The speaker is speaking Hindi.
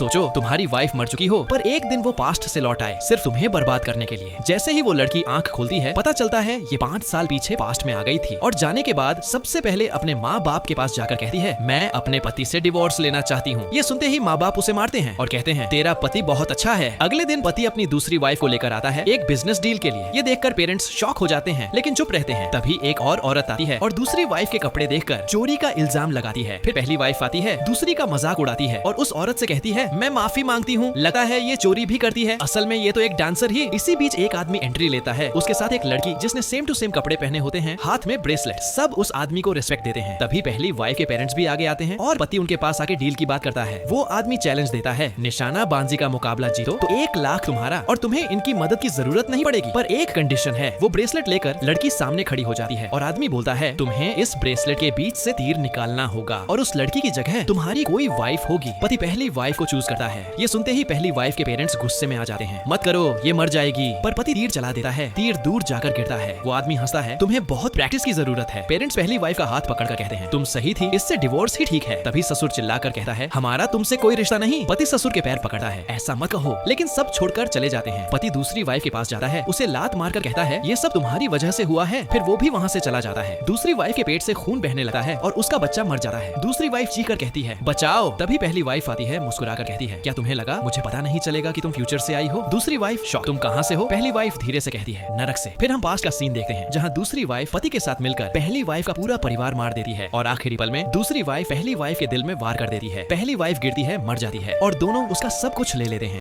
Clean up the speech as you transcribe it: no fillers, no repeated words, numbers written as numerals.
सोचो तुम्हारी वाइफ मर चुकी हो, पर एक दिन वो पास्ट से लौट आए सिर्फ तुम्हें बर्बाद करने के लिए। जैसे ही वो लड़की आंख खोलती है, पता चलता है ये 5 साल पीछे पास्ट में आ गई थी, और जाने के बाद सबसे पहले अपने माँ बाप के पास जाकर कहती है, मैं अपने पति से डिवोर्स लेना चाहती हूँ। ये सुनते ही माँ बाप उसे मारते हैं और कहते हैं, तेरा पति बहुत अच्छा है। अगले दिन पति अपनी दूसरी वाइफ को लेकर आता है एक बिजनेस डील के लिए। ये देखकर पेरेंट्स शॉक हो जाते हैं, लेकिन चुप रहते हैं। तभी एक और औरत आती है और दूसरी वाइफ के कपड़े देखकर चोरी का इल्जाम लगाती है। फिर पहली वाइफ आती है, दूसरी का मजाक उड़ाती है और उस औरत से कहती है, मैं माफी मांगती हूँ, लगता है ये चोरी भी करती है, असल में ये तो एक डांसर ही। इसी बीच एक आदमी एंट्री लेता है, उसके साथ एक लड़की जिसने सेम टू सेम कपड़े पहने होते हैं, हाथ में ब्रेसलेट। सब उस आदमी को रिस्पेक्ट देते हैं। तभी पहली वाइफ के पेरेंट्स भी आगे आते हैं और पति उनके पास आके डील की बात करता है। वो आदमी चैलेंज देता है, निशाना बांजी का मुकाबला जीतो तो 1 लाख तुम्हारा, और तुम्हें इनकी मदद की जरूरत नहीं पड़ेगी, पर एक कंडीशन है। वो ब्रेसलेट लेकर लड़की सामने खड़ी हो जाती है और आदमी बोलता है, तुम्हें इस ब्रेसलेट के बीच से तीर निकालना होगा और उस लड़की की जगह तुम्हारी कोई वाइफ होगी। पति पहली वाइफ को चूज करता है। ये सुनते ही पहली वाइफ के पेरेंट्स गुस्से में आ जाते हैं, मत करो ये मर जाएगी, पर पति तीर चला देता है। तीर दूर जाकर गिरता है। वो आदमी हंसता है, तुम्हें बहुत प्रैक्टिस की जरूरत है। पेरेंट्स पहली वाइफ का हाथ पकड़कर कहते हैं, तुम सही थी, इससे डिवोर्स ही ठीक है। तभी ससुर चिल्लाकर कहता है, हमारा तुमसे कोई रिश्ता नहीं। पति ससुर के पैर पकड़ता है, ऐसा मत कहो, लेकिन सब छोड़कर चले जाते हैं। पति दूसरी वाइफ के पास जाता है, उसे लात मारकर कहता है, ये सब तुम्हारी वजह से हुआ है। फिर वो भी वहाँ से चला जाता है। दूसरी वाइफ के पेट से खून बहने लगता है और उसका बच्चा मर जाता है। दूसरी वाइफ चीखकर कहती है, बचाओ। तभी पहली वाइफ आती है, मुस्कुराकर कहती है, क्या तुम्हें लगा मुझे पता नहीं चलेगा कि तुम फ्यूचर से आई हो? दूसरी वाइफ शॉक, तुम कहाँ से हो? पहली वाइफ धीरे से कहती है, नरक से। फिर हम पास्ट का सीन देखते हैं, जहाँ दूसरी वाइफ पति के साथ मिलकर पहली वाइफ का पूरा परिवार मार देती है और आखिरी पल में दूसरी वाइफ पहली वाइफ के दिल में वार कर देती है। पहली वाइफ गिरती है, मर जाती है और दोनों उसका सब कुछ ले लेते हैं।